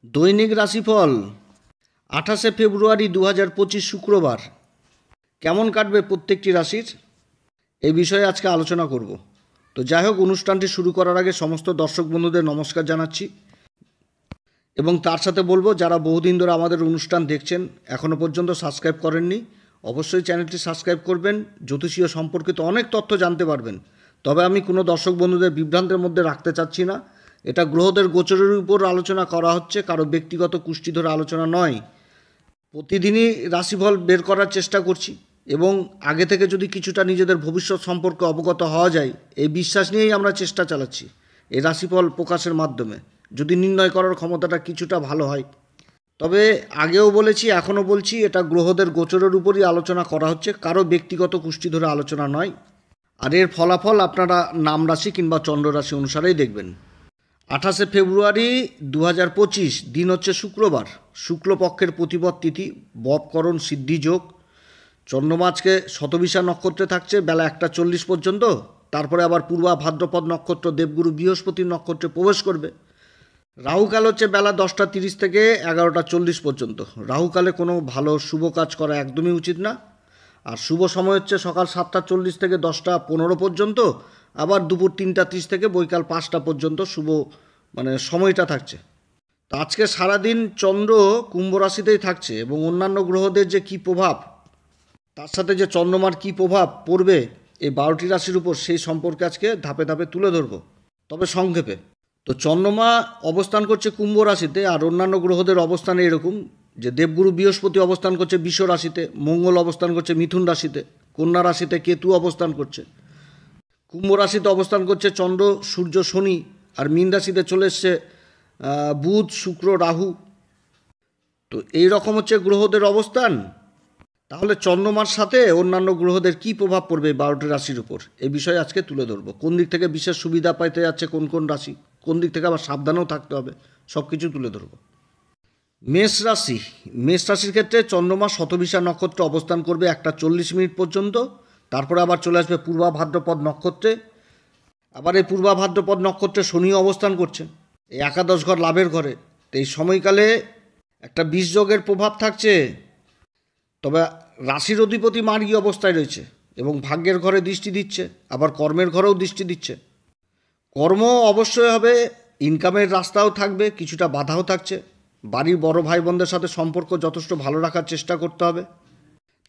দৈনিক রাশিফল 28শে ফেব্রুয়ারি 2025 শুক্রবার। কেমন কাটবে প্রত্যেকটি রাশির এই বিষয়ে আজকে আলোচনা করব। তো যাই হোক, অনুষ্ঠানটি শুরু করার আগে সমস্ত দর্শক বন্ধুদের নমস্কার জানাচ্ছি এবং তার সাথে বলবো, যারা বহুদিন ধরে আমাদের অনুষ্ঠান দেখছেন এখনও পর্যন্ত সাবস্ক্রাইব করেননি, অবশ্যই চ্যানেলটি সাবস্ক্রাইব করবেন। জ্যোতিষীয় সম্পর্কিত অনেক তথ্য জানতে পারবেন। তবে আমি কোনো দর্শক বন্ধুদের বিভ্রান্তের মধ্যে রাখতে চাচ্ছি না। এটা গ্রহদের গোচরের উপর আলোচনা করা হচ্ছে, কারো ব্যক্তিগত কুষ্টি ধরে আলোচনা নয়। প্রতিদিনই রাশিফল বের করার চেষ্টা করছি এবং আগে থেকে যদি কিছুটা নিজেদের ভবিষ্যৎ সম্পর্কে অবগত হওয়া যায়, এই বিশ্বাস নিয়েই আমরা চেষ্টা চালাচ্ছি এই রাশিফল প্রকাশের মাধ্যমে, যদি নির্ণয় করার ক্ষমতাটা কিছুটা ভালো হয়। তবে আগেও বলেছি, এখনও বলছি, এটা গ্রহদের গোচরের উপরই আলোচনা করা হচ্ছে, কারো ব্যক্তিগত কুষ্টি ধরে আলোচনা নয়। আর এর ফলাফল আপনারা নাম রাশি কিংবা চন্দ্র রাশি অনুসারেই দেখবেন। 28শে ফেব্রুয়ারি 2025, দিন হচ্ছে শুক্রবার, শুক্লপক্ষের প্রতিপদ তিথি, ববকরণ সিদ্ধিযোগ। চন্দ্রমা আজকে শতবিশা নক্ষত্রে থাকছে বেলা 1:40 পর্যন্ত, তারপরে আবার পূর্বা ভাদ্রপদ নক্ষত্র দেবগুরু বৃহস্পতির নক্ষত্রে প্রবেশ করবে। রাহুকাল হচ্ছে বেলা 10:30 থেকে 11:40 পর্যন্ত। রাহুকালে কোনো ভালো শুভ কাজ করা একদমই উচিত না। আর শুভ সময় হচ্ছে সকাল 7:40 থেকে 10:15 পর্যন্ত, আবার দুপুর 3:30 থেকে বৈকাল 5টা পর্যন্ত শুভ সময়টা থাকছে। তো আজকে সারাদিন চন্দ্র কুম্ভ রাশিতেই থাকছে এবং অন্যান্য গ্রহদের যে কী প্রভাব, তার সাথে যে চন্দ্রমার কী প্রভাব পড়বে এই 12টি রাশির উপর, সেই সম্পর্কে আজকে ধাপে ধাপে তুলে ধরব, তবে সংক্ষেপে। তো চন্দ্রমা অবস্থান করছে কুম্ভ রাশিতে, আর অন্যান্য গ্রহদের অবস্থানে এরকম যে দেবগুরু বৃহস্পতি অবস্থান করছে বৃষ রাশিতে, মঙ্গল অবস্থান করছে মিথুন রাশিতে, কন্যা রাশিতে কেতু অবস্থান করছে, কুম্ভ রাশিতে অবস্থান করছে চন্দ্র সূর্য শনি, আর মীন রাশিতে চলে এসছে বুধ শুক্র রাহু। তো এই রকম হচ্ছে গ্রহদের অবস্থান। তাহলে চন্দ্রমার সাথে অন্যান্য গ্রহদের কী প্রভাব পড়বে 12টি রাশির উপর, এই বিষয়ে আজকে তুলে ধরবো। কোন দিক থেকে বিশেষ সুবিধা পাইতে যাচ্ছে কোন কোন রাশি, কোন দিক থেকে আবার সাবধানেও থাকতে হবে, সব কিছু তুলে ধরবো। মেষ রাশি। মেষ রাশির ক্ষেত্রে চন্দ্রমা শতবিশা নক্ষত্রে অবস্থান করবে 1:40 পর্যন্ত, তারপরে আবার চলে আসবে পূর্বা ভাদ্রপদ নক্ষত্রে। আবার এই পূর্বা ভাদ্রপদ নক্ষত্রে শনিও অবস্থান করছে এই একাদশ ঘর লাভের ঘরে। তো এই সময়কালে একটা বিষযোগের প্রভাব থাকছে। তবে রাশির অধিপতি মার্গী অবস্থায় রয়েছে এবং ভাগ্যের ঘরে দৃষ্টি দিচ্ছে, আবার কর্মের ঘরেও দৃষ্টি দিচ্ছে। কর্ম অবশ্যই হবে, ইনকামের রাস্তাও থাকবে, কিছুটা বাধাও থাকছে। বাড়ির বড় ভাই বোনদের সাথে সম্পর্ক যথেষ্ট ভালো রাখার চেষ্টা করতে হবে।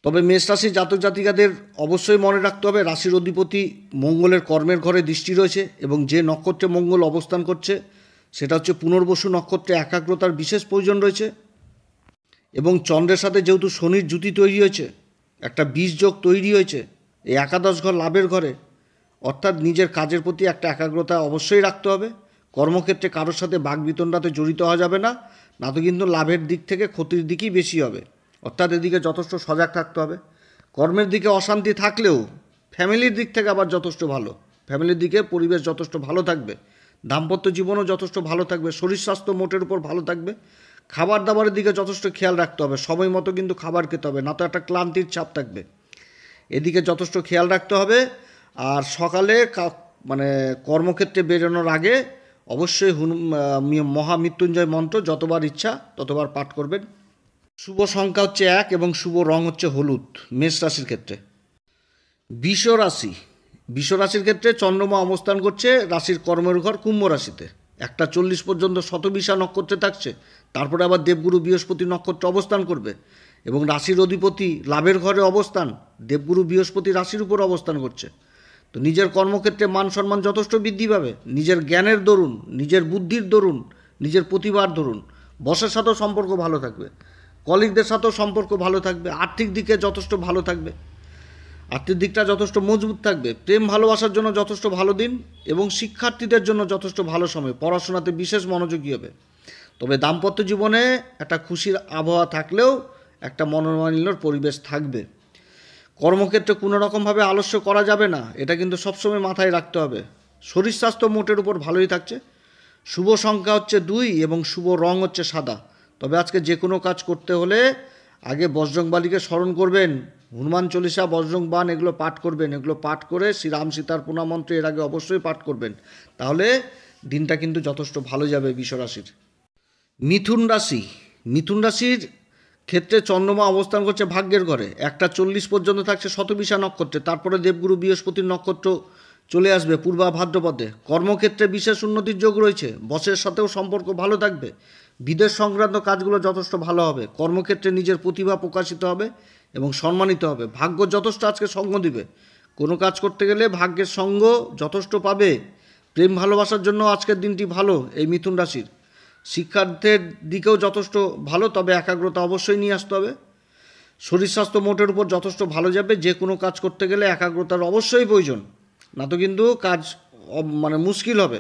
তবে মেষ রাশির জাতক জাতিকাদের অবশ্যই মনে রাখতে হবে, রাশির অধিপতি মঙ্গলের কর্মের ঘরে দৃষ্টি রয়েছে এবং যে নক্ষত্রে মঙ্গল অবস্থান করছে সেটা হচ্ছে পুনর্বসু নক্ষত্রে। একাগ্রতার বিশেষ প্রয়োজন রয়েছে এবং চন্দ্রের সাথে যেহেতু শনির জুতি তৈরি হয়েছে, একটা বীজযোগ তৈরি হয়েছে এই একাদশ ঘর লাভের ঘরে, অর্থাৎ নিজের কাজের প্রতি একটা একাগ্রতা অবশ্যই রাখতে হবে। কর্মক্ষেত্রে কারোর সাথে বাকবিতণ্ডাতে জড়িত হওয়া যাবে না, না তো কিন্তু লাভের দিক থেকে ক্ষতির দিকই বেশি হবে। অর্থাৎ এদিকে যথেষ্ট সজাগ থাকতে হবে। কর্মের দিকে অশান্তি থাকলেও ফ্যামিলির দিক থেকে আবার যথেষ্ট ভালো, ফ্যামিলির দিকে পরিবেশ যথেষ্ট ভালো থাকবে। দাম্পত্য জীবনও যথেষ্ট ভালো থাকবে। শরীর স্বাস্থ্য মোটের উপর ভালো থাকবে। খাবার দাবারের দিকে যথেষ্ট খেয়াল রাখতে হবে, সময় মতো কিন্তু খাবার খেতে হবে, না তো একটা ক্লান্তির চাপ থাকবে। এদিকে যথেষ্ট খেয়াল রাখতে হবে। আর সকালে কর্মক্ষেত্রে বেরোনোর আগে অবশ্যই মহামৃত্যুঞ্জয় মন্ত্র যতবার ইচ্ছা ততবার পাঠ করবেন। শুভ সংখ্যা হচ্ছে 1 এবং শুভ রং হচ্ছে হলুদ মেষ রাশির ক্ষেত্রে। বৃষ রাশি। বৃষ রাশির ক্ষেত্রে চন্দ্রমা অবস্থান করছে রাশির কর্মের ঘর কুম্ভ রাশিতে 1:40 পর্যন্ত শতবিশা নক্ষত্রে থাকছে, তারপরে আবার দেবগুরু বৃহস্পতি নক্ষত্রে অবস্থান করবে এবং রাশির অধিপতি লাভের ঘরে অবস্থান, দেবগুরু বৃহস্পতি রাশির উপর অবস্থান করছে। তো নিজের কর্মক্ষেত্রে মান সম্মান যথেষ্ট বৃদ্ধি পাবে, নিজের জ্ঞানের দরুন, নিজের বুদ্ধির দরুন, নিজের প্রতিভার দরুন। বসের সাথেও সম্পর্ক ভালো থাকবে, কলিগদের সাথেও সম্পর্ক ভালো থাকবে, আর্থিক দিকে যথেষ্ট ভালো থাকবে, আর্থিক দিকটা যথেষ্ট মজবুত থাকবে। প্রেম ভালোবাসার জন্য যথেষ্ট ভালো দিন এবং শিক্ষার্থীদের জন্য যথেষ্ট ভালো সময়, পড়াশোনাতে বিশেষ মনোযোগী হবে। তবে দাম্পত্য জীবনে একটা খুশির আবহাওয়া থাকলেও একটা মনোমালিন্যর পরিবেশ থাকবে। কর্মক্ষেত্রে কোনো রকমভাবে আলস্য করা যাবে না, এটা কিন্তু সবসময় মাথায় রাখতে হবে। শরীর স্বাস্থ্য মোটের উপর ভালোই থাকছে। শুভ সংখ্যা হচ্ছে 2 এবং শুভ রং হচ্ছে সাদা। তবে আজকে যে কোনো কাজ করতে হলে আগে বজরংবলীকে স্মরণ করবেন, হনুমান চল্লিশা, বজরং বাণ এগুলো পাঠ করবেন। এগুলো পাঠ করে শ্রীরাম সীতার প্রণামন্ত্র এর আগে অবশ্যই পাঠ করবেন, তাহলে দিনটা কিন্তু যথেষ্ট ভালো যাবে বৃষ রাশির। মিথুন রাশি, মিথুন রাশির ক্ষেত্রে চন্দ্রমা অবস্থান করছে ভাগ্যের ঘরে, 1:40 পর্যন্ত থাকছে শতবিশা নক্ষত্রে, তারপরে দেবগুরু বৃহস্পতির নক্ষত্র চলে আসবে পূর্বা ভাদ্রপদে। কর্মক্ষেত্রে বিশেষ উন্নতির যোগ রয়েছে, বসের সাথেও সম্পর্ক ভালো থাকবে, বিদেশ সংক্রান্ত কাজগুলো যথেষ্ট ভালো হবে, কর্মক্ষেত্রে নিজের প্রতিভা প্রকাশিত হবে এবং সম্মানিত হবে। ভাগ্য যথেষ্ট আজকে সঙ্গ দিবে, কোনো কাজ করতে গেলে ভাগ্যের সঙ্গ যথেষ্ট পাবে। প্রেম ভালোবাসার জন্য আজকের দিনটি ভালো এই মিথুন রাশির। শিক্ষার্থীর দিকেও যথেষ্ট ভালো, তবে একাগ্রতা অবশ্যই নিয়ে আসতে হবে। শরীর স্বাস্থ্য মোটের উপর যথেষ্ট ভালো যাবে। যে কোনো কাজ করতে গেলে একাগ্রতার অবশ্যই প্রয়োজন, না তো কিন্তু কাজ মুশকিল হবে।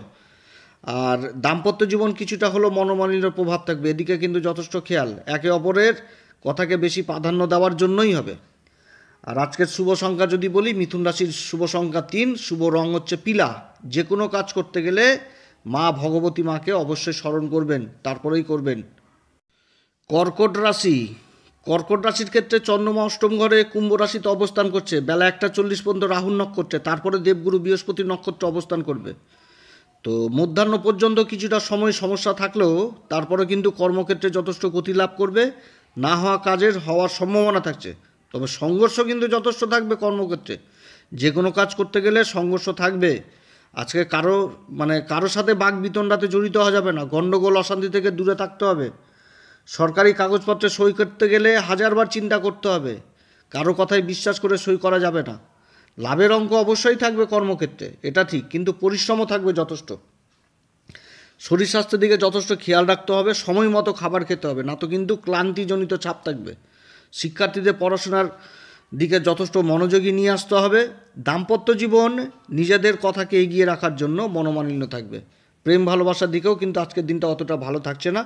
আর দাম্পত্য জীবন কিছুটা হলো মনোমালিন্যের প্রভাব থাকবে, এদিকে কিন্তু যথেষ্ট খেয়াল, একে অপরের কথাকে বেশি প্রাধান্য দেওয়ার জন্যই হবে। আর আজকের শুভ সংখ্যা যদি বলি, মিথুন রাশির শুভ সংখ্যা 3, শুভ রং হচ্ছে পিলা। যে কোনো কাজ করতে গেলে মা ভগবতী মাকে অবশ্যই স্মরণ করবেন, তারপরেই করবেন। কর্কট রাশি, কর্কট রাশির ক্ষেত্রে চন্দ্রমা অষ্টম ঘরে কুম্ভ রাশিতে অবস্থান করছে, বেলা 1:40 পর্যন্ত রাহুর নক্ষত্রে, তারপরে দেবগুরু বৃহস্পতির নক্ষত্রে অবস্থান করবে। তো মধ্যাহ্ন পর্যন্ত কিছুটা সময় সমস্যা থাকলেও তারপরে কিন্তু কর্মক্ষেত্রে যথেষ্ট গতি লাভ করবে, না হওয়া কাজের হওয়ার সম্ভাবনা থাকছে। তবে সংঘর্ষ কিন্তু যথেষ্ট থাকবে কর্মক্ষেত্রে, যে কোনো কাজ করতে গেলে সংঘর্ষ থাকবে। আজকে কারো সাথে বাক বিতণ্ডাতে জড়িত হওয়া যাবে না, গণ্ডগোল অশান্তি থেকে দূরে থাকতে হবে। সরকারি কাগজপত্রে সই করতে গেলে হাজারবার চিন্তা করতে হবে, কারো কথায় বিশ্বাস করে সই করা যাবে না। লাভের অঙ্ক অবশ্যই থাকবে কর্মক্ষেত্রে, এটা ঠিক, কিন্তু পরিশ্রমও থাকবে যথেষ্ট। শরীর স্বাস্থ্যের দিকে যথেষ্ট খেয়াল রাখতে হবে, সময় মতো খাবার খেতে হবে, না তো কিন্তু ক্লান্তিজনিত চাপ থাকবে। শিক্ষার্থীদের পড়াশোনার দিকে যথেষ্ট মনোযোগী নিয়ে আসতে হবে। দাম্পত্য জীবন নিজেদের কথাকে এগিয়ে রাখার জন্য মনোমালিন্য থাকবে। প্রেম ভালোবাসার দিকেও কিন্তু আজকের দিনটা অতটা ভালো থাকছে না,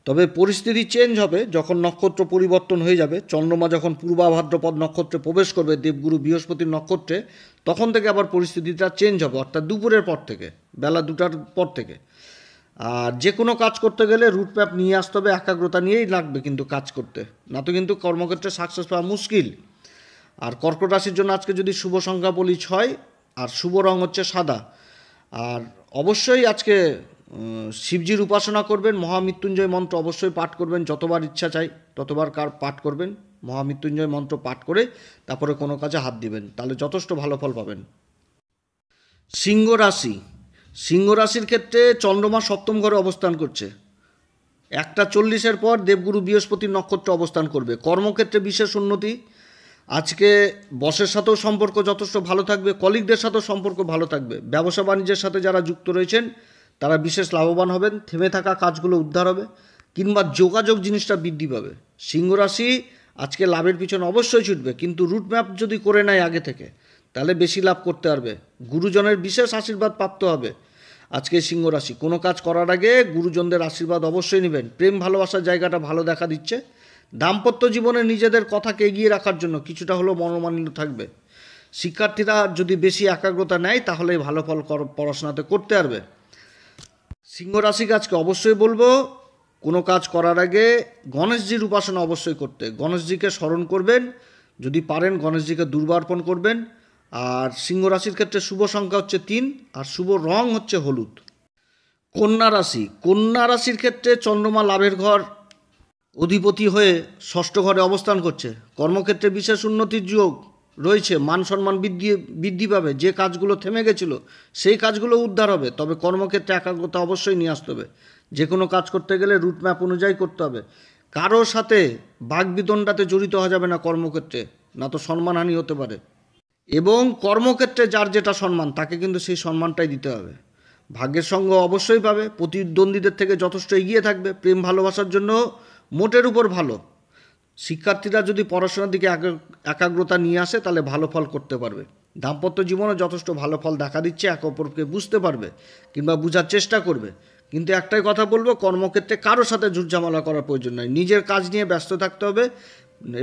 তবে পরিস্থিতি চেঞ্জ হবে যখন নক্ষত্র পরিবর্তন হয়ে যাবে। চন্দ্রমা যখন পূর্বা ভাদ্রপদ নক্ষত্রে প্রবেশ করবে দেবগুরু বৃহস্পতির নক্ষত্রে, তখন থেকে আবার পরিস্থিতিটা চেঞ্জ হবে, অর্থাৎ দুপুরের পর থেকে, বেলা 2টার পর থেকে। আর যে কোনো কাজ করতে গেলে রুটম্যাপ নিয়ে আসতে হবে, একাগ্রতা নিয়েই লাগবে কিন্তু কাজ করতে, না তো কিন্তু কর্মক্ষেত্রে সাকসেস পাওয়া মুশকিল। আর কর্কট রাশির জন্য আজকে যদি শুভ সংখ্যা বলি 6, আর শুভ রং হচ্ছে সাদা। আর অবশ্যই আজকে শিবজির উপাসনা করবেন, মহামৃত্যুঞ্জয় মন্ত্র অবশ্যই পাঠ করবেন, যতবার ইচ্ছা চাই ততবার পাঠ করবেন। মহামৃত্যুঞ্জয় মন্ত্র পাঠ করে তারপরে কোনো কাজে হাত দিবেন, তাহলে যথেষ্ট ভালো ফল পাবেন। সিংহ রাশি, সিংহ রাশির ক্ষেত্রে চন্দ্রমা সপ্তম ঘরে অবস্থান করছে, 1:40 পর দেবগুরু বৃহস্পতির নক্ষত্রে অবস্থান করবে। কর্মক্ষেত্রে বিশেষ উন্নতি, আজকে বসের সাথেও সম্পর্ক যথেষ্ট ভালো থাকবে, কলিগদের সাথেও সম্পর্ক ভালো থাকবে। ব্যবসা বাণিজ্যের সাথে যারা যুক্ত রয়েছেন তারা বিশেষ লাভবান হবেন, থেমে থাকা কাজগুলো উদ্ধার হবে, কিংবা যোগাযোগ জিনিসটা বৃদ্ধি পাবে। সিংহ রাশি আজকে লাভের পিছনে অবশ্যই ছুটবে, কিন্তু রুটম্যাপ যদি করে নেয় আগে থেকে, তাহলে বেশি লাভ করতে পারবে। গুরুজনের বিশেষ আশীর্বাদ প্রাপ্ত হবে। আজকে সিংহ রাশি কোনো কাজ করার আগে গুরুজনদের আশীর্বাদ অবশ্যই নেবেন। প্রেম ভালোবাসার জায়গাটা ভালো দেখা দিচ্ছে। দাম্পত্য জীবনে নিজেদের কথাকে এগিয়ে রাখার জন্য কিছুটা হলেও মনোমালিন্য থাকবে। শিক্ষার্থীরা যদি বেশি একাগ্রতা নেয় তাহলে ভালো ফল পড়াশোনাতে করতে পারবে। সিংহ রাশিকে আজকে অবশ্যই বলবো কোনো কাজ করার আগে গণেশজির উপাসনা অবশ্যই করতে, গণেশজিকে স্মরণ করবেন, যদি পারেন গণেশজিকে দুর্বা অর্পণ করবেন। আর সিংহ রাশির ক্ষেত্রে শুভ সংখ্যা হচ্ছে 3, আর শুভ রং হচ্ছে হলুদ। কন্যা রাশি, কন্যা রাশির ক্ষেত্রে চন্দ্রমা লাভের ঘর অধিপতি হয়ে ষষ্ঠ ঘরে অবস্থান করছে। কর্মক্ষেত্রে বিশেষ উন্নতির যোগ রয়েছে, মান সম্মান বৃদ্ধি পাবে। যে কাজগুলো থেমে গেছিলো সেই কাজগুলো উদ্ধার হবে, তবে কর্মক্ষেত্রে একাগ্রতা অবশ্যই নিয়ে আসতে হবে। যে কোনো কাজ করতে গেলে রুটম্যাপ অনুযায়ী করতে হবে। কারোর সাথে বাগবিতণ্ডাতে জড়িত হওয়া যাবে না কর্মক্ষেত্রে, না তো সম্মানহানি হতে পারে। এবং কর্মক্ষেত্রে যার যেটা সম্মান তাকে কিন্তু সেই সম্মানটাই দিতে হবে। ভাগ্যের সঙ্গ অবশ্যই পাবে, প্রতিদ্বন্দ্বীদের থেকে যথেষ্ট এগিয়ে থাকবে। প্রেম ভালোবাসার জন্য মোটের উপর ভালো। শিক্ষার্থীরা যদি পড়াশোনার দিকে একাগ্রতা নিয়ে আসে তাহলে ভালো ফল করতে পারবে। দাম্পত্য জীবনে যথেষ্ট ভালো ফল দেখা দিচ্ছে, একে অপরকে বুঝতে পারবে কিংবা বোঝার চেষ্টা করবে। কিন্তু একটাই কথা বলবো, কর্মক্ষেত্রে কারোর সাথে ঝুটঝামেলা করার প্রয়োজন নয়। নিজের কাজ নিয়ে ব্যস্ত থাকতে হবে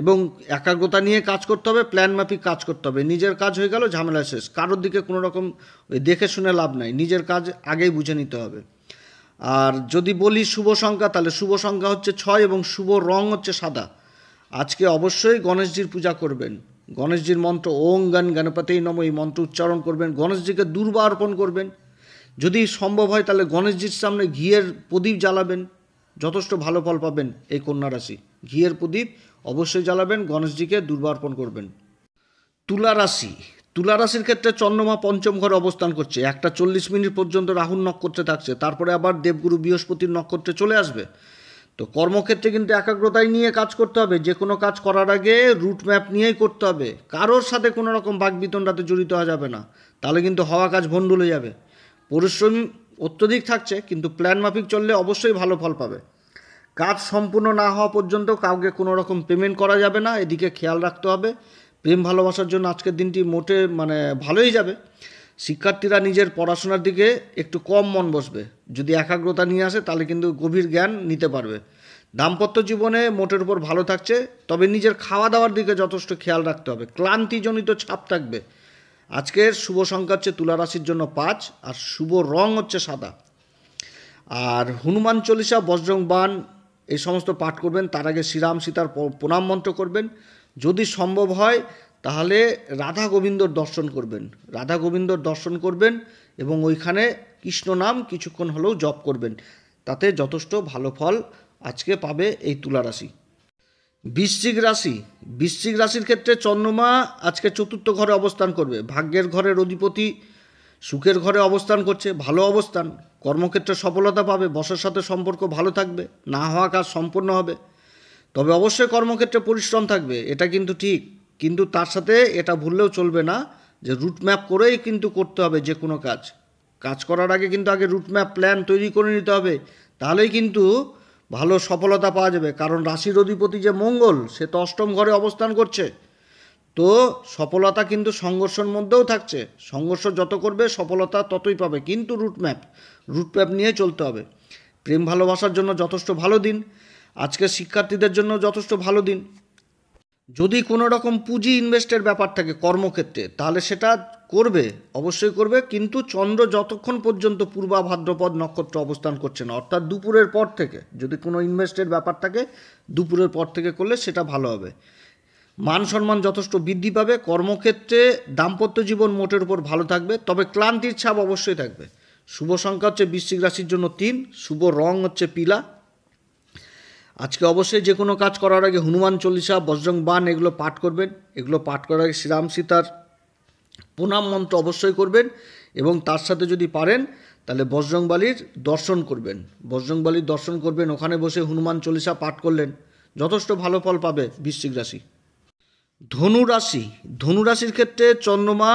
এবং একাগ্রতা নিয়ে কাজ করতে হবে, প্ল্যান মাফিক কাজ করতে হবে। নিজের কাজ হয়ে গেল, ঝামেলা শেষ। কারোর দিকে কোনো রকম দেখে শুনে লাভ নাই, নিজের কাজ আগেই বুঝে নিতে হবে। আর যদি বলি শুভ সংখ্যা, তাহলে শুভ সংখ্যা হচ্ছে 6 এবং শুভ রং হচ্ছে সাদা। আজকে অবশ্যই গণেশজির পূজা করবেন। গণেশজির মন্ত্র ওং গণ গণপতেই নমঃ এই মন্ত্র উচ্চারণ করবেন। গণেশজিকে দুর্বা অর্পণ করবেন। যদি সম্ভব হয় তাহলে গণেশজির সামনে ঘিয়ের প্রদীপ জ্বালাবেন, যথেষ্ট ভালো ফল পাবেন এই কন্যা রাশি। ঘিয়ের প্রদীপ অবশ্যই জ্বালাবেন, গণেশজিকে দুর্বার্পণ করবেন। তুলা রাশি, তুলা রাশির ক্ষেত্রে চন্দ্রমা পঞ্চম ঘরে অবস্থান করছে, 1:40 পর্যন্ত রাহুর নক্ষত্রে থাকছে, তারপরে আবার দেবগুরু বৃহস্পতির নক্ষত্রে চলে আসবে। তো কর্মক্ষেত্রে কিন্তু একাগ্রতায় নিয়ে কাজ করতে হবে, যে কোনো কাজ করার আগে রুট ম্যাপ নিয়েই করতে হবে, কারোর সাথে কোনো রকম বাকবিতণ্ডাতে জড়িত হওয়া যাবে না, তাহলে কিন্তু হওয়া কাজ ভণ্ডুলে যাবে। পরিশ্রম অত্যধিক থাকছে, কিন্তু প্ল্যান মাফিক চললে অবশ্যই ভালো ফল পাবে। কাজ সম্পূর্ণ না হওয়া পর্যন্ত কাউকে কোনো রকম পেমেন্ট করা যাবে না, এদিকে খেয়াল রাখতে হবে। প্রেম ভালোবাসার জন্য আজকের দিনটি মোটে ভালোই যাবে। শিক্ষার্থীরা নিজের পড়াশোনার দিকে একটু কম মন বসবে, যদি একাগ্রতা নিয়ে আসে তাহলে কিন্তু গভীর জ্ঞান নিতে পারবে। দাম্পত্য জীবনে মোটের উপর ভালো থাকছে, তবে নিজের খাওয়া দাওয়ার দিকে যথেষ্ট খেয়াল রাখতে হবে, ক্লান্তিজনিত ছাপ থাকবে। আজকের শুভ সংখ্যা হচ্ছে তুলা রাশির জন্য 5, আর শুভ রং হচ্ছে সাদা। আর হনুমান চল্লিশা, বজরং বাণ এই সমস্ত পাঠ করবেন, তার আগে শ্রীরাম সীতার প্রণাম মন্ত্র করবেন। যদি সম্ভব হয় তাহলে রাধা গোবিন্দর দর্শন করবেন, রাধা গোবিন্দর দর্শন করবেন এবং ওইখানে কৃষ্ণ নাম কিছুক্ষণ হলেও জপ করবেন, তাতে যথেষ্ট ভালো ফল আজকে পাবে এই তুলা রাশি। বৃশ্চিক রাশি, বৃশ্চিক রাশির ক্ষেত্রে চন্দ্রমা আজকে চতুর্থ ঘরে অবস্থান করবে, ভাগ্যের ঘরের অধিপতি সুখের ঘরে অবস্থান করছে, ভালো অবস্থান। কর্মক্ষেত্রে সফলতা পাবে, বসের সাথে সম্পর্ক ভালো থাকবে, না হওয়া কাজ সম্পূর্ণ হবে। তবে অবশ্যই কর্মক্ষেত্রে পরিশ্রম থাকবে, এটা কিন্তু ঠিক, কিন্তু তার সাথে এটা ভুললেও চলবে না যে রুট ম্যাপ করেই কিন্তু করতে হবে। যে কোনো কাজ করার আগে কিন্তু আগে রুট ম্যাপ প্ল্যান তৈরি করে নিতে হবে, তাহলেই কিন্তু ভালো সফলতা পাওয়া যাবে। কারণ রাশির অধিপতি যে মঙ্গল, সে তো অষ্টম ঘরে অবস্থান করছে, তো সফলতা কিন্তু সংঘর্ষের মধ্যেও থাকছে, সংঘর্ষ যত করবে সফলতা ততই পাবে, কিন্তু রুট ম্যাপ নিয়ে চলতে হবে। প্রেম ভালোবাসার জন্য যথেষ্ট ভালো দিন, আজকে শিক্ষার্থীদের জন্য যথেষ্ট ভালো দিন। যদি কোনো রকম পুঁজি ইনভেস্টের ব্যাপার থাকে কর্মক্ষেত্রে, তাহলে সেটা করবে, অবশ্যই করবে, কিন্তু চন্দ্র যতক্ষণ পর্যন্ত পূর্বা ভাদ্রপদ নক্ষত্র অবস্থান করছে না, অর্থাৎ দুপুরের পর থেকে যদি কোনো ইনভেস্টের ব্যাপার থাকে, দুপুরের পর থেকে করলে সেটা ভালো হবে। মান সম্মান যথেষ্ট বৃদ্ধি পাবে, কর্মক্ষেত্রে দাম্পত্য জীবন মোটের উপর ভালো থাকবে, তবে ক্লান্তির ছাপ অবশ্যই থাকবে। শুভ সংখ্যা হচ্ছে বৃশ্চিক রাশির জন্য 3, শুভ রং হচ্ছে পিলা। আজকে অবশ্যই যে কোনো কাজ করার আগে হনুমান চল্লিশা, বজরং বাণ এগুলো পাঠ করবেন, এগুলো পাঠ করার আগে শ্রীরাম সীতার প্রণাম মন্ত্র অবশ্যই করবেন, এবং তার সাথে যদি পারেন তাহলে বজরংবলীর দর্শন করবেন, বজরংবলীর দর্শন করবেন, ওখানে বসে হনুমান চল্লিশা পাঠ করলেন, যথেষ্ট ভালো ফল পাবে বৃশ্চিক রাশি। ধনুরাশি, ধনুরাশির ক্ষেত্রে চন্দ্রমা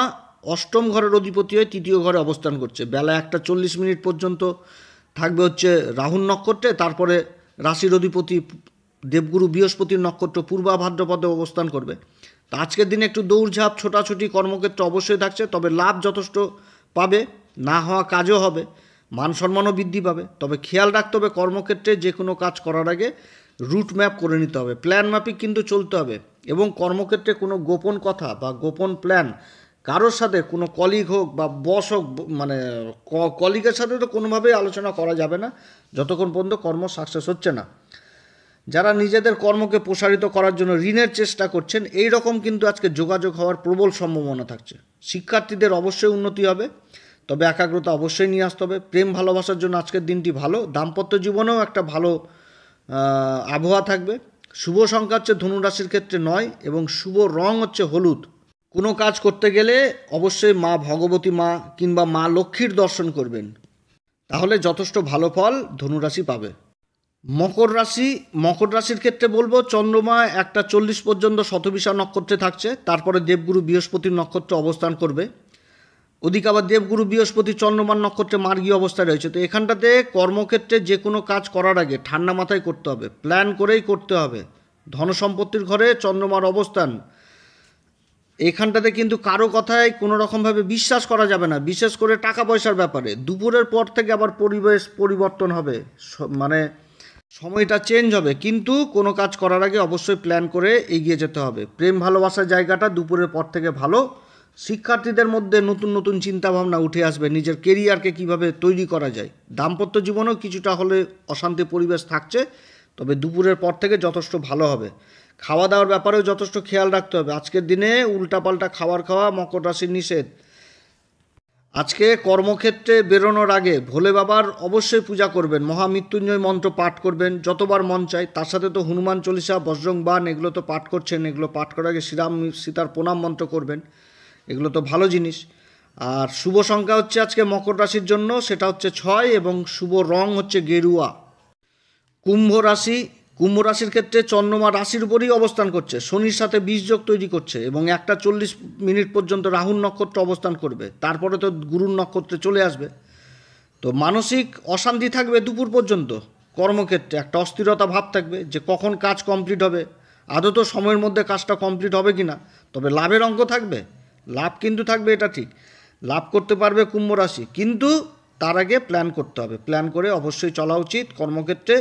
অষ্টম ঘরের অধিপতি হয়ে তৃতীয় ঘরে অবস্থান করছে, বেলা 1:40 পর্যন্ত থাকবে হচ্ছে রাহুর নক্ষত্রে, তারপরে রাশির অধিপতি দেবগুরু বৃহস্পতির নক্ষত্র পূর্বা ভাদ্রপদে অবস্থান করবে। তা আজকের দিনে একটু দৌড়ঝাঁপ ছোটাছুটি কর্মক্ষেত্রে অবশ্যই থাকছে, তবে লাভ যথেষ্ট পাবে, না হওয়া কাজও হবে, মান সম্মানও বৃদ্ধি পাবে। তবে খেয়াল রাখতে হবে কর্মক্ষেত্রে যে কোনো কাজ করার আগে রুট ম্যাপ করে নিতে হবে, প্ল্যান মাফিক কিন্তু চলতে হবে, এবং কর্মক্ষেত্রে কোনো গোপন কথা বা গোপন প্ল্যান কারোর সাথে, কোনো কলিগ হোক বা বস হোক, কলিগের সাথে তো কোনোভাবেই আলোচনা করা যাবে না যতক্ষণ পর্যন্ত কর্ম সাকসেস হচ্ছে না। যারা নিজেদের কর্মকে প্রসারিত করার জন্য ঋণের চেষ্টা করছেন, এই রকম কিন্তু আজকে যোগাযোগ হওয়ার প্রবল সম্ভাবনা থাকছে। শিক্ষার্থীদের অবশ্যই উন্নতি হবে, তবে একাগ্রতা অবশ্যই নিয়ে আসতে হবে। প্রেম ভালোবাসার জন্য আজকের দিনটি ভালো, দাম্পত্য জীবনেও একটা ভালো আবহাওয়া থাকবে। শুভ সংখ্যা হচ্ছে ধনুরাশির ক্ষেত্রে 9, এবং শুভ রং হচ্ছে হলুদ। কোনো কাজ করতে গেলে অবশ্যই মা ভগবতী মা কিংবা মা লক্ষ্মীর দর্শন করবেন, তাহলে যথেষ্ট ভালো ফল ধনুরাশি পাবে। মকর রাশি, মকর রাশির ক্ষেত্রে বলবো চন্দ্রমা 1:40 পর্যন্ত শতবিশা নক্ষত্রে থাকছে, তারপরে দেবগুরু বৃহস্পতির নক্ষত্রে অবস্থান করবে। ওদিকে আবার দেবগুরু বৃহস্পতি চন্দ্রমার নক্ষত্রে মার্গী অবস্থায় রয়েছে। তো এখানটাতে কর্মক্ষেত্রে যে কোনো কাজ করার আগে ঠান্ডা মাথায় করতে হবে, প্ল্যান করেই করতে হবে। ধনসম্পত্তির ঘরে চন্দ্রমার অবস্থান, এখানটাতে কিন্তু কারো কথায় কোনো রকমভাবে বিশ্বাস করা যাবে না, বিশেষ করে টাকা পয়সার ব্যাপারে। দুপুরের পর থেকে আবার পরিবেশ পরিবর্তন হবে, সময়টা চেঞ্জ হবে, কিন্তু কোনো কাজ করার আগে অবশ্যই প্ল্যান করে এগিয়ে যেতে হবে। প্রেম ভালোবাসার জায়গাটা দুপুরের পর থেকে ভালো। শিক্ষার্থীদের মধ্যে নতুন নতুন চিন্তাভাবনা উঠে আসবে, নিজের কেরিয়ারকে কিভাবে তৈরি করা যায়। দাম্পত্য জীবনেও কিছুটা হলে অশান্তি পরিবেশ থাকছে, তবে দুপুরের পর থেকে যথেষ্ট ভালো হবে। খাওয়া দাওয়ার ব্যাপারেও যথেষ্ট খেয়াল রাখতে হবে, আজকের দিনে উল্টাপাল্টা খাওয়া মকর রাশির নিষেধ। আজকে কর্মক্ষেত্রে বেরোনোর আগে ভোলে বাবার অবশ্যই পূজা করবেন, মহামৃত্যুঞ্জয় মন্ত্র পাঠ করবেন যতবার মন চায়। তার সাথে তো হনুমান চল্লিশা, বজরং বাণ এগুলো তো পাঠ করছেন, এগুলো পাঠ করার আগে শ্রীরাম সীতার প্রণাম মন্ত্র করবেন, এগুলো তো ভালো জিনিস। আর শুভ সংখ্যা হচ্ছে আজকে মকর রাশির জন্য সেটা হচ্ছে 6 এবং শুভ রং হচ্ছে গেরুয়া। কুম্ভ রাশির ক্ষেত্রে চন্দ্রমা রাশির উপরেই অবস্থান করছে, শনির সাথে বীজযোগ তৈরি করছে এবং 1:40 পর্যন্ত রাহুর নক্ষত্র অবস্থান করবে, তারপরে তো গুরুর নক্ষত্রে চলে আসবে। তো মানসিক অশান্তি থাকবে দুপুর পর্যন্ত, কর্মক্ষেত্রে একটা অস্থিরতা ভাব থাকবে যে কখন কাজ কমপ্লিট হবে, আদৌ তো সময়ের মধ্যে কাজটা কমপ্লিট হবে কি না। তবে লাভের অঙ্ক থাকবে, লাভ কিন্তু থাকবে, এটা ঠিক, লাভ করতে পারবে কুম্ভ রাশি, কিন্তু তার আগে প্ল্যান করতে হবে, প্ল্যান করে অবশ্যই চলা উচিত কর্মক্ষেত্রে।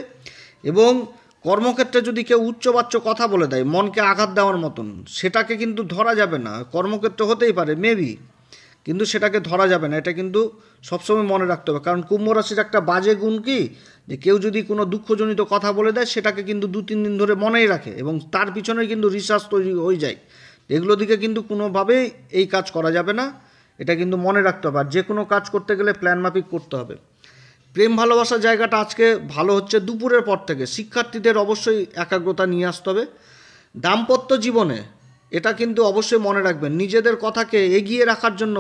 এবং কর্মক্ষেত্রে যদি কেউ উচ্চবাচ্য কথা বলে দেয় মনকে আঘাত দেওয়ার মতন, সেটাকে কিন্তু ধরা যাবে না। কর্মক্ষেত্রে হতেই পারে মেবি, কিন্তু সেটাকে ধরা যাবে না, এটা কিন্তু সবসময় মনে রাখতে হবে। কারণ কুম্ভ রাশির একটা বাজে গুণ কি, যে কেউ যদি কোনো দুঃখজনিত কথা বলে দেয় সেটাকে কিন্তু 2-3 দিন ধরে মনেই রাখে এবং তার পিছনে কিন্তু রিসার্চ তৈরি হয়ে যায়। এগুলো দিকে কিন্তু কোনোভাবেই এই কাজ করা যাবে না, এটা কিন্তু মনে রাখতে হবে। আর যে কোনো কাজ করতে গেলে প্ল্যান মাফিক করতে হবে। প্রেম ভালোবাসার জায়গাটা আজকে ভালো হচ্ছে দুপুরের পর থেকে, শিক্ষার্থীদের অবশ্যই একাগ্রতা নিয়ে আসতে হবে। দাম্পত্য জীবনে এটা কিন্তু অবশ্যই মনে রাখবেন, নিজেদের কথাকে এগিয়ে রাখার জন্য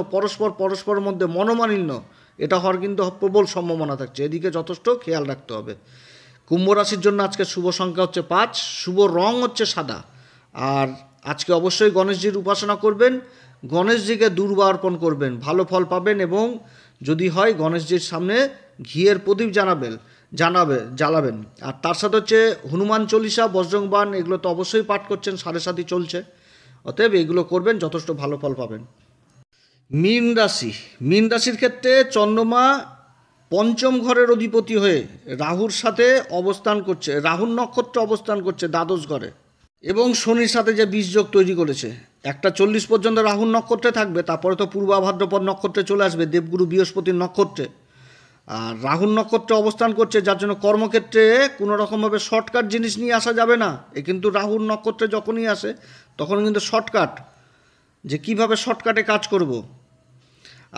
পরস্পরের মধ্যে মনোমালিন্য এটা হওয়ার কিন্তু প্রবল সম্ভাবনা থাকছে, এদিকে যথেষ্ট খেয়াল রাখতে হবে। কুম্ভ রাশির জন্য আজকে শুভ সংখ্যা হচ্ছে 5, শুভ রং হচ্ছে সাদা। আর আজকে অবশ্যই গণেশজির উপাসনা করবেন, গণেশজিকে দুর্বা অর্পণ করবেন, ভালো ফল পাবেন। এবং যদি হয় গণেশজির সামনে ঘিয়ের প্রদীপ জ্বালাবেন। আর তার সাথে হচ্ছে হনুমান চল্লিশা, বজরং বাণ এগুলো তো অবশ্যই পাঠ করছেন, 7:30 চলছে, অতএব এগুলো করবেন, যথেষ্ট ভালো ফল পাবেন। মীন রাশির ক্ষেত্রে চন্দ্রমা পঞ্চম ঘরের অধিপতি হয়ে রাহুর সাথে অবস্থান করছে, রাহুর নক্ষত্র অবস্থান করছে দ্বাদশ ঘরে, এবং শনির সাথে যে বীজযোগ তৈরি করেছে 1:40 পর্যন্ত রাহুর নক্ষত্রে থাকবে, তারপরে তো পূর্বা ভাদ্রপদ নক্ষত্রে চলে আসবে, দেবগুরু বৃহস্পতির নক্ষত্রে। আর রাহুর নক্ষত্রে অবস্থান করছে, যার জন্য কর্মক্ষেত্রে কোনো রকমভাবে শর্টকাট জিনিস নিয়ে আসা যাবে না। এ কিন্তু রাহুর নক্ষত্রে যখনই আসে তখন কিন্তু শর্টকাট, যে কিভাবে শর্টকাটে কাজ করব।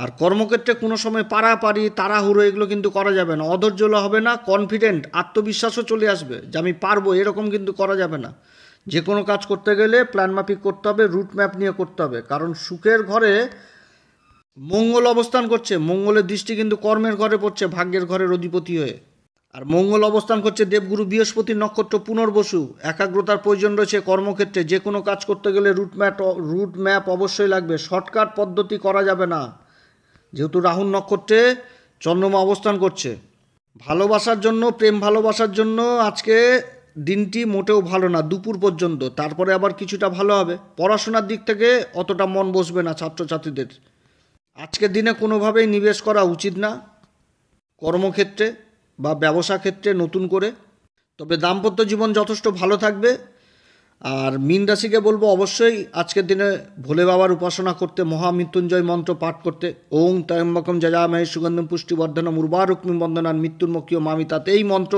আর কর্মক্ষেত্রে কোনো সময় পারাপারি তাড়াহুড়ো এগুলো কিন্তু করা যাবে না, অধৈর্য হবে না, কনফিডেন্ট আত্মবিশ্বাসও চলে আসবে যে আমি পারবো, এরকম কিন্তু করা যাবে না। যে কোনো কাজ করতে গেলে প্ল্যান মাফিক করতে হবে, রুট ম্যাপ নিয়ে করতে হবে। কারণ সুখের ঘরে মঙ্গল অবস্থান করছে, মঙ্গলের দৃষ্টি কিন্তু কর্মের ঘরে পড়ছে, ভাগ্যের ঘরের অধিপতি হয়ে। আর মঙ্গল অবস্থান করছে দেবগুরু বৃহস্পতির নক্ষত্র পুনর্বসু, একাগ্রতার প্রয়োজন রয়েছে কর্মক্ষেত্রে। যে কোনো কাজ করতে গেলে রুট ম্যাপ অবশ্যই লাগবে, শর্টকাট পদ্ধতি করা যাবে না। যেহেতু রাহুর নক্ষত্রে চন্দ্রমা অবস্থান করছে, প্রেম ভালোবাসার জন্য আজকে দিনটি মোটেও ভালো না দুপুর পর্যন্ত, তারপরে আবার কিছুটা ভালো হবে। পড়াশোনার দিক থেকে অতটা মন বসবে না ছাত্রছাত্রীদের, আজকের দিনে কোনোভাবেই নিবেশ করা উচিত না কর্মক্ষেত্রে বা ব্যবসা ক্ষেত্রে নতুন করে। তবে দাম্পত্য জীবন যথেষ্ট ভালো থাকবে। আর মীন রাশিকে বলবো অবশ্যই আজকের দিনে ভোলে বাবার উপাসনা করতে, মহামৃত্যুঞ্জয় মন্ত্র পাঠ করতে, ওং ত্র্যম্বকম যজামহে সুগন্ধম পুষ্টিবর্ধনম উর্বারুক্মিং বন্দনান মৃত্যুর্মুক্ষীয় মামিতাতে, এই মন্ত্র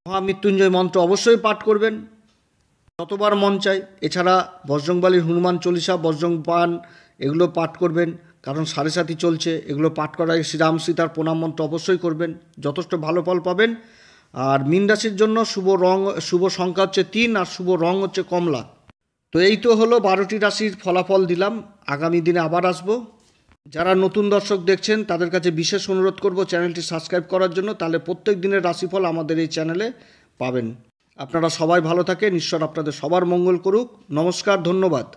মহামৃত্যুঞ্জয় মন্ত্র অবশ্যই পাঠ করবেন যতবার মন চাই। এছাড়া বজরংবলীর হনুমান চল্লিশা, বজরং বাণ এগুলো পাঠ করবেন, কারণ 7:30 চলছে, এগুলো পাঠ করায় শ্রীরাম সীতার প্রণাম মন্ত্র অবশ্যই করবেন, যথেষ্ট ভালো ফল পাবেন। আর মীন রাশির জন্য শুভ সংখ্যা হচ্ছে 3 আর শুভ রং হচ্ছে কমলা। তো এই তো হলো 12টি রাশির ফলাফল দিলাম, আগামী দিনে আবার আসবো। যারা নতুন দর্শক দেখছেন তাদের কাছে বিশেষ অনুরোধ করব চ্যানেলটি সাবস্ক্রাইব করার জন্য, তাহলে প্রত্যেক দিনের রাশিফল আমাদের এই চ্যানেলে পাবেন। আপনারা সবাই ভালো থাকেন, ঈশ্বর আপনাদের সবার মঙ্গল করুক। নমস্কার, ধন্যবাদ।